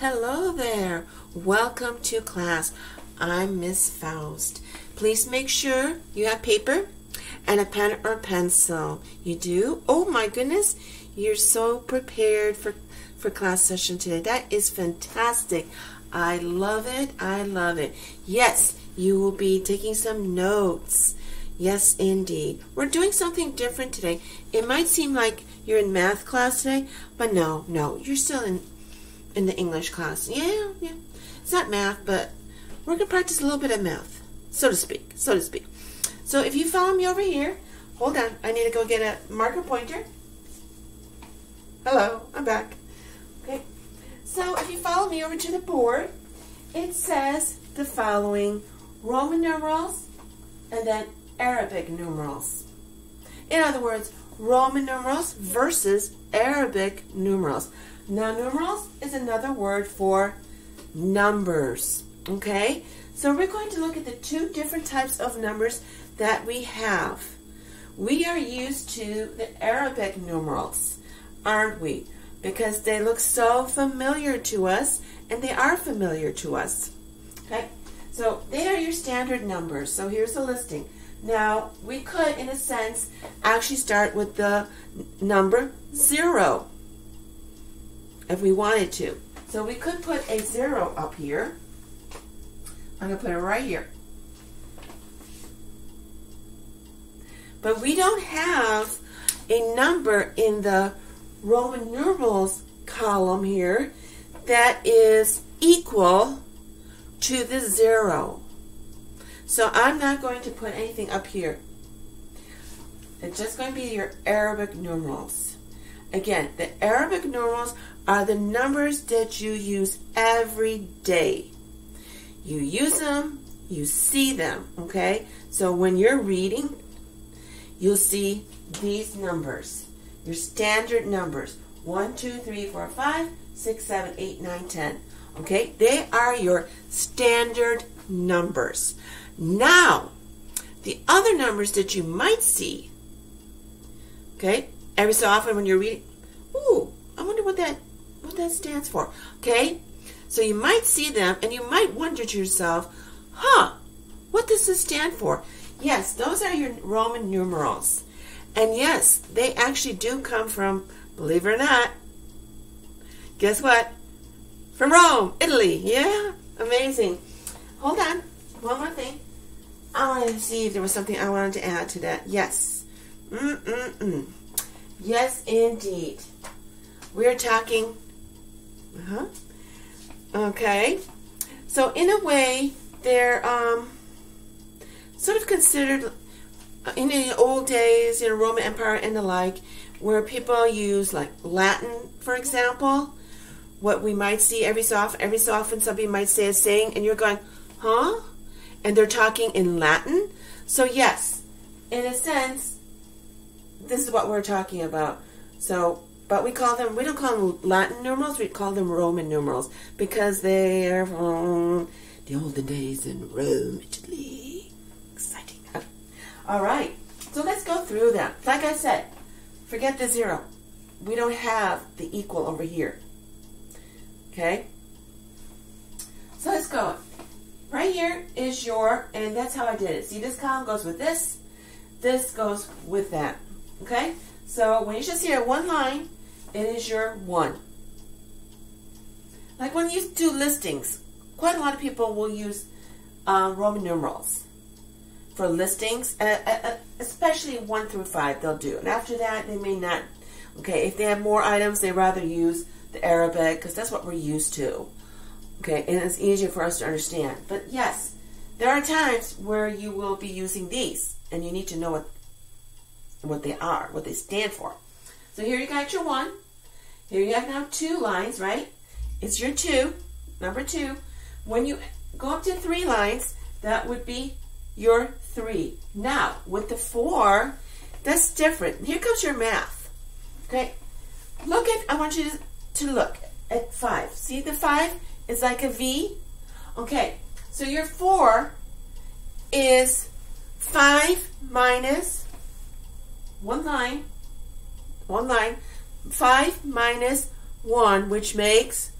Hello there. Welcome to class. I'm Miss Faust. Please make sure you have paper and a pen or pencil. You do? Oh my goodness. You're so prepared for class session today. That is fantastic. I love it. I love it. Yes, you will be taking some notes. Yes, indeed. We're doing something different today. It might seem like you're in math class today, but no, you're still in the English class. Yeah. It's not math, but we're going to practice a little bit of math, so to speak. So if you follow me over here, hold on. I need to go get a marker pointer. Hello, I'm back. Okay. So if you follow me over to the board, it says the following: Roman numerals and then Arabic numerals. In other words, Roman numerals versus Arabic numerals. Now, numerals is another word for numbers. Okay? So we're going to look at the two different types of numbers that we have. We are used to the Arabic numerals, aren't we? Because they look so familiar to us, and they are familiar to us. Okay? So they are your standard numbers. So here's a listing. Now, we could, in a sense, actually start with the number 0 if we wanted to. So we could put a 0 up here. I'm going to put it right here. But we don't have a number in the Roman numerals column here that is equal to the 0. So I'm not going to put anything up here. It's just going to be your Arabic numerals. Again, the Arabic numerals are the numbers that you use every day. You use them, you see them, okay? So when you're reading, you'll see these numbers, your standard numbers: 1, 2, 3, 4, 5, 6, 7, 8, 9, 10. Okay? They are your standard numbers. Now, the other numbers that you might see, okay, every so often when you're reading, ooh, I wonder what that stands for. Okay? So you might see them and you might wonder to yourself, what does this stand for? Yes, those are your Roman numerals. And yes, they actually do come from, believe it or not, guess what? From Rome, Italy. Yeah? Amazing. Hold on. One more thing. I wanted to see if there was something I wanted to add to that. Yes. Yes, indeed. We're talking... Okay. So, in a way, they're sort of considered, in the old days, in the Roman Empire and the like, where people use, like, Latin, for example. What we might see every so often somebody might say a saying, and you're going, huh? And they're talking in Latin. So yes, in a sense, this is what we're talking about. So, but we don't call them Latin numerals, we call them Roman numerals, because they are from the olden days in Rome, Italy. Exciting. All right, so let's go through them. Like I said, forget the 0. We don't have the equal over here. Okay? So let's go. Right here is and that's how I did it. See, this column goes with this. This goes with that. Okay? So when you just see one line, it is your 1. Like when you do listings, quite a lot of people will use Roman numerals for listings, especially 1 through 5 they'll do. And after that, they may not. Okay, if they have more items, they rather use the Arabic, because that's what we're used to. Okay, and it's easier for us to understand. But yes, there are times where you will be using these, and you need to know what they are, what they stand for. So here you got your 1. Here you have now 2 lines, right? It's your 2, number 2. When you go up to 3 lines, that would be your 3. Now, with the 4, that's different. Here comes your math. Okay, I want you to look at 5. See the 5? It's like a V. Okay, so your 4 is 5 minus 1 line, 5 minus 1, which makes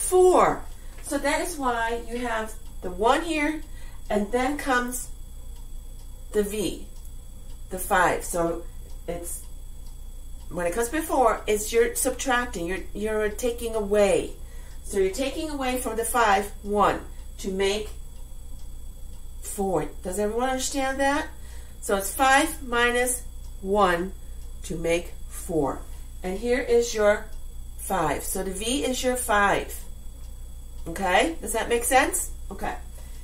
4. So that is why you have the 1 here, and then comes the V, the 5. So it's, when it comes before, it's you're subtracting, you're taking away. So you're taking away from the 5, 1, to make 4. Does everyone understand that? So it's 5 minus 1 to make 4. And here is your 5. So the V is your 5. Okay? Does that make sense? Okay.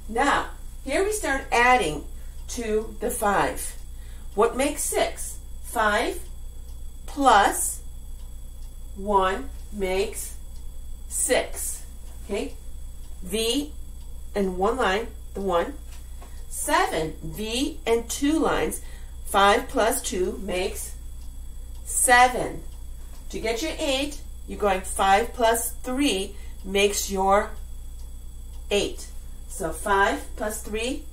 Now, here we start adding to the 5. What makes 6? 5 plus 1 makes 6. Okay? V and 1 line, the 1. 7. V and 2 lines. 5 plus 2 makes 7. To get your 8, you're going 5 plus 3 makes your 8. So 5 plus 3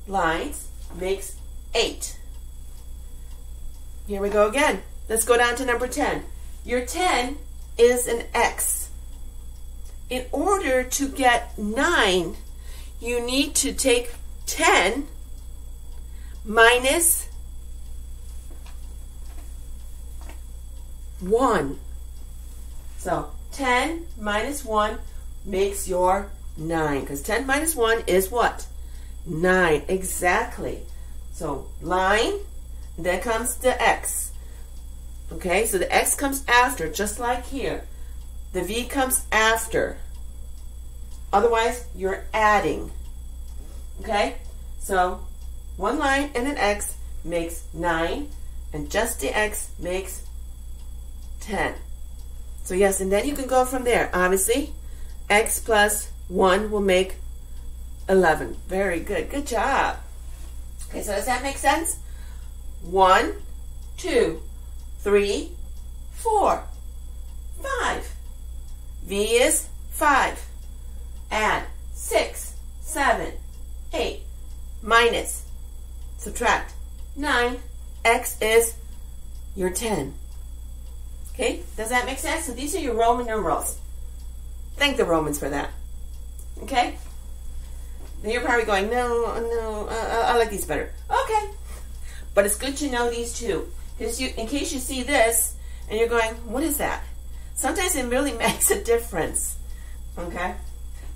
lines makes 8. Here we go again. Let's go down to number 10. Your 10 is an X. In order to get 9, you need to take 10 minus 1. So 10 minus 1 makes your 9. Because 10 minus 1 is what? 9. Exactly. So line, then comes the X. Okay, so the X comes after, just like here. The V comes after. Otherwise, you're adding. Okay, so 1 line and an X makes 9, and just the X makes 10. So yes, and then you can go from there. Obviously, X plus 1 will make 11. Very good. Good job. Okay, so does that make sense? 1, 2, 3, 4, 5. V is 5. Add 6, 7, 8, minus, subtract 9. X is your 10. Okay, does that make sense? So these are your Roman numerals. Thank the Romans for that. Okay? Then you're probably going, no, I like these better. Okay. But it's good to know these two. Because in case you see this, and you're going, what is that? Sometimes it really makes a difference. Okay?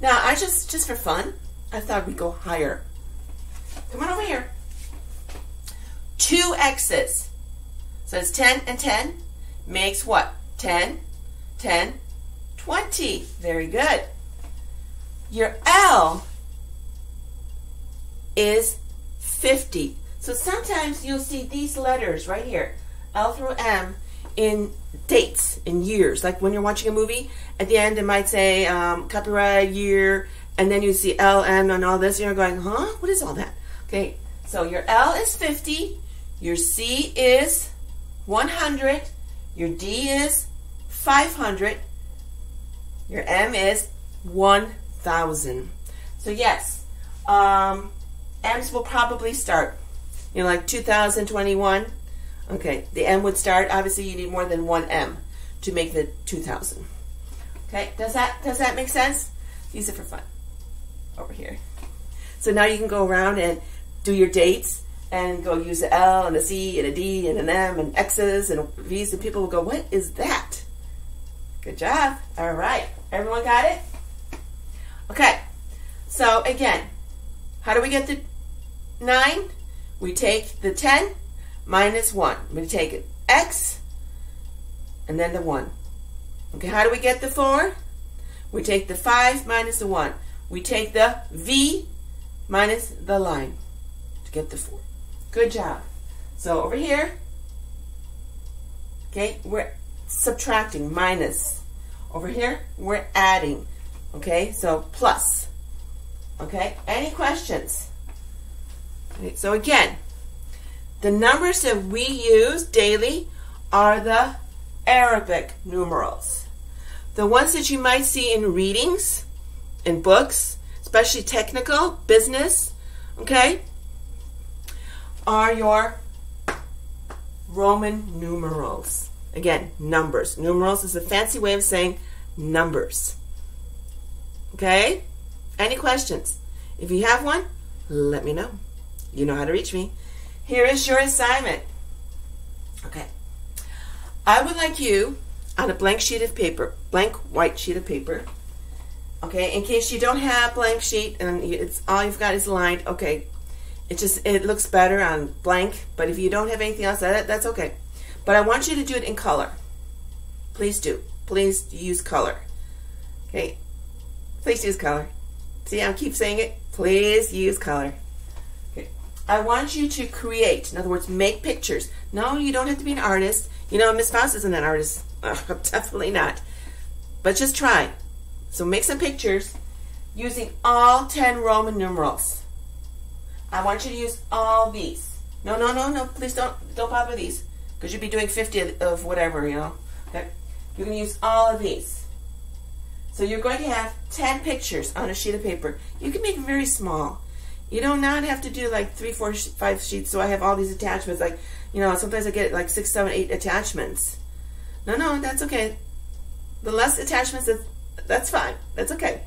Now, I just for fun, I thought we'd go higher. Come on over here. 2 X's. So it's 10 and 10 makes what? 10, 10, 20. Very good. Your L is 50. So sometimes you'll see these letters right here, L through M, in dates, in years. Like when you're watching a movie, at the end it might say copyright year, and then you see LN and all this, and you're going, huh? What is all that? Okay, so your L is 50, your C is 100, your D is 500, your M is 1,000. So yes, M's will probably start, like 2021. Okay, the M would start. Obviously, you need more than 1 M to make the 2,000. Okay, does that make sense? These are for fun. Over here. So now you can go around and do your dates and go use the L and a C and a D and an M and X's and V's, and people will go, what is that? Good job. All right. Everyone got it? Okay. So again, how do we get the 9? We take the 10 minus 1. We take it X and then the 1. Okay, how do we get the 4? We take the 5 minus the 1. We take the V minus the line to get the 4. Good job. So over here, okay, we're subtracting, minus. Over here, we're adding. Okay, so plus. Okay, any questions? Okay, so again, the numbers that we use daily are the Arabic numerals. The ones that you might see in readings, in books, especially technical, business, okay, are your Roman numerals. Again, numbers. Numerals is a fancy way of saying numbers. Okay? Any questions? If you have one, let me know. You know how to reach me. Here is your assignment. Okay. I would like you, on a blank sheet of paper, blank white sheet of paper, okay, in case you don't have blank sheet and it's all you've got is lined, okay, it looks better on blank, but if you don't have anything else, that's okay. But I want you to do it in color. Please do. Please use color. Okay? Please use color. See, I keep saying it. Please use color. Okay. I want you to create, in other words, make pictures. No, you don't have to be an artist. You know, Miss Mouse isn't an artist. Definitely not. But just try. So make some pictures using all 10 Roman numerals. I want you to use all these. No. Please don't bother with these, because you'll be doing 50 of whatever, you know. Okay? You can use all of these. So you're going to have 10 pictures on a sheet of paper. You can make it very small. You do not have to do like 3, 4, 5 sheets, so I have all these attachments. Like, you know, sometimes I get like 6, 7, 8 attachments. No, that's okay. The less attachments, that's fine. That's okay.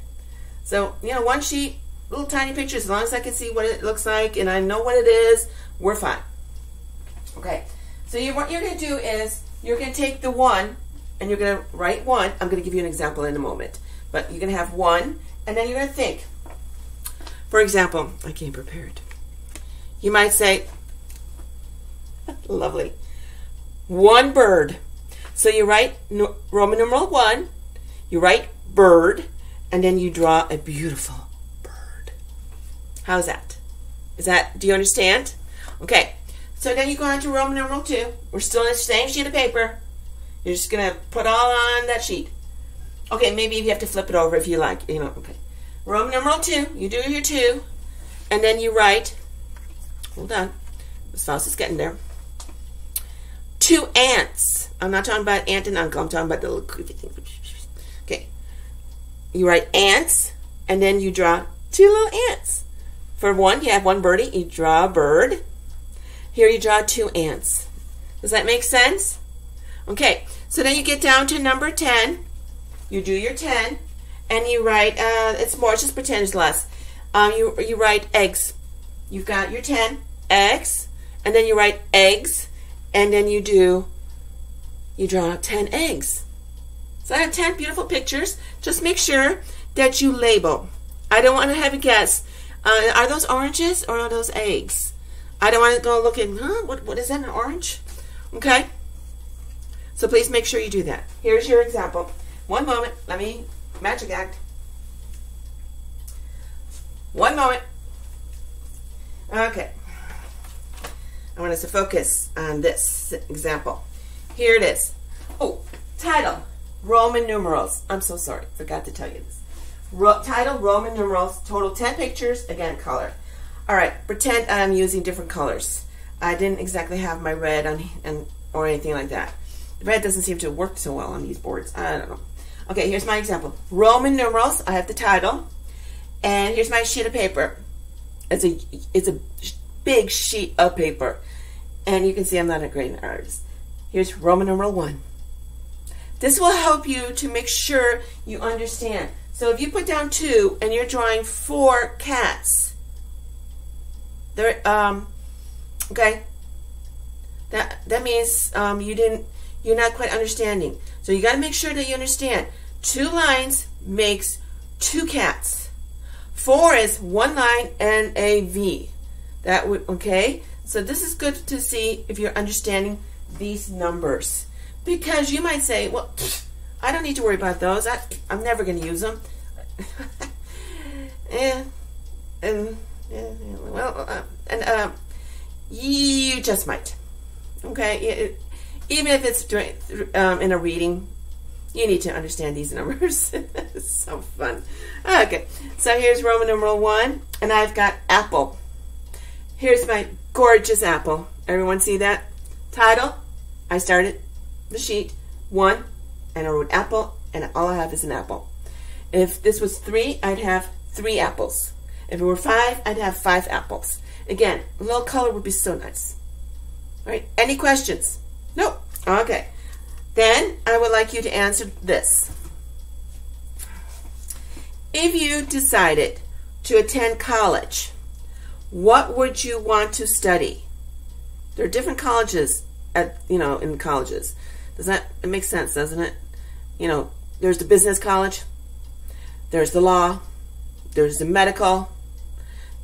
So, you know, one sheet, little tiny pictures, as long as I can see what it looks like and I know what it is, we're fine. Okay. So what you're going to do is you're going to take the 1 and you're going to write 1. I'm going to give you an example in a moment. But you're going to have 1 and then you're going to think. For example, I came prepared. You might say, lovely, 1 bird. So you write Roman numeral 1, you write bird, and then you draw a beautiful bird. How's that? Do you understand? Okay, so then you go on to Roman numeral 2. We're still on the same sheet of paper. You're just going to put all on that sheet. Okay, maybe you have to flip it over if you like, you know, okay. Roman numeral 2, you do your 2, and then you write, hold on, this mouse is getting there, 2 ants. I'm not talking about aunt and uncle, I'm talking about the little creepy thing. Okay, you write ants, and then you draw 2 little ants. For 1, you have 1 birdie, you draw a bird. Here you draw 2 ants. Does that make sense? Okay, so then you get down to number 10, you do your 10, and you write, it's more, just pretend it's less. You write eggs. You've got your 10 eggs, and then you write eggs, and then you draw 10 eggs. So I have 10 beautiful pictures. Just make sure that you label. I don't want to have a guess. Are those oranges or are those eggs? I don't want to go looking, what is that, an orange? Okay? So please make sure you do that. Here's your example. One moment, let me magic act. One moment. Okay. I want us to focus on this example. Here it is. Oh, title, Roman numerals. I'm so sorry, forgot to tell you this. Title, Roman numerals, total 10 pictures, again, color. All right, pretend I'm using different colors. I didn't exactly have my red on or anything like that. The red doesn't seem to work so well on these boards. I don't know. Okay, here's my example. Roman numerals, I have the title. And here's my sheet of paper. It's a big sheet of paper. And you can see I'm not a great artist. Here's Roman numeral 1. This will help you to make sure you understand. So if you put down 2 and you're drawing 4 cats, there, okay, that means you're not quite understanding. So you got to make sure that you understand. 2 lines makes 2 cats. 4 is 1 line and a V. That would, okay? So this is good to see if you're understanding these numbers. Because you might say, well, I don't need to worry about those. I'm never going to use them. You just might. Okay? Even if it's in a reading, you need to understand these numbers. It's so fun. Okay, so here's Roman numeral 1, and I've got apple. Here's my gorgeous apple. Everyone see that? Title, I started the sheet, 1, and I wrote apple, and all I have is an apple. If this was 3, I'd have 3 apples. If it were 5, I'd have 5 apples. Again, a little color would be so nice. All right, any questions? Nope. Okay. Then I would like you to answer this. If you decided to attend college, what would you want to study? There are different colleges in colleges. It makes sense, doesn't it? There's the business college, there's the law, there's the medical,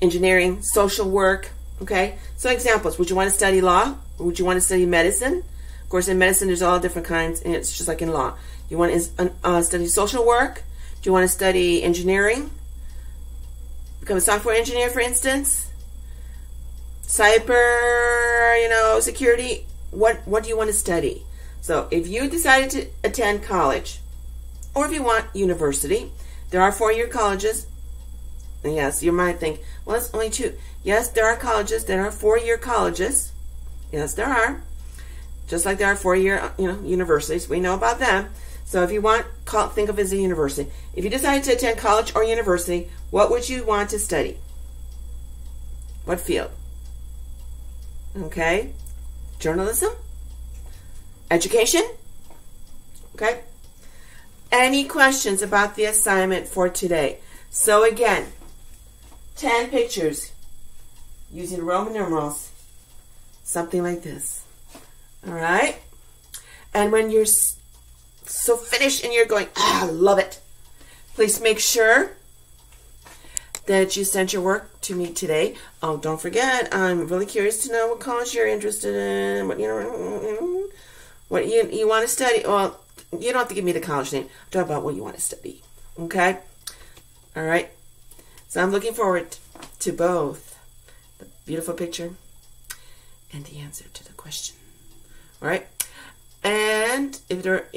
engineering, social work, okay? So examples, would you want to study law? Would you want to study medicine? Of course, in medicine, there's all different kinds, and it's just like in law. You want to study social work? Do you want to study engineering? Become a software engineer, for instance? Cyber, security? What do you want to study? So if you decided to attend college, or if you want university, there are 4-year colleges. And yes, you might think, well, it's only 2. Yes, there are colleges that are 4-year colleges. Yes, there are. Just like there are 4-year, universities. We know about them. So if you want, think of it as a university. If you decided to attend college or university, what would you want to study? What field? Okay. Journalism? Education? Okay. Any questions about the assignment for today? So again, 10 pictures using Roman numerals. Something like this. All right? And when you're so finished and you're going, I love it, please make sure that you sent your work to me today. Oh, don't forget, I'm really curious to know what college you're interested in, what you want to study. Well, you don't have to give me the college name. Talk about what you want to study. Okay? All right? So I'm looking forward to both the beautiful picture and the answer to the question. All right? And if there,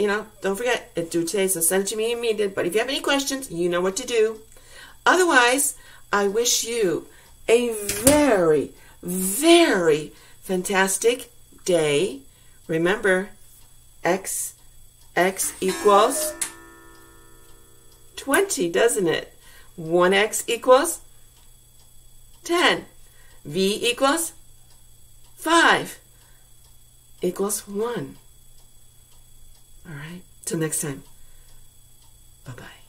don't forget, it's due today, so send it to me immediately. But if you have any questions, you know what to do. Otherwise, I wish you a very, very fantastic day. Remember, x equals 20, doesn't it? 1x equals 10. V equals 5 equals 1. All right. Till next time. Bye-bye.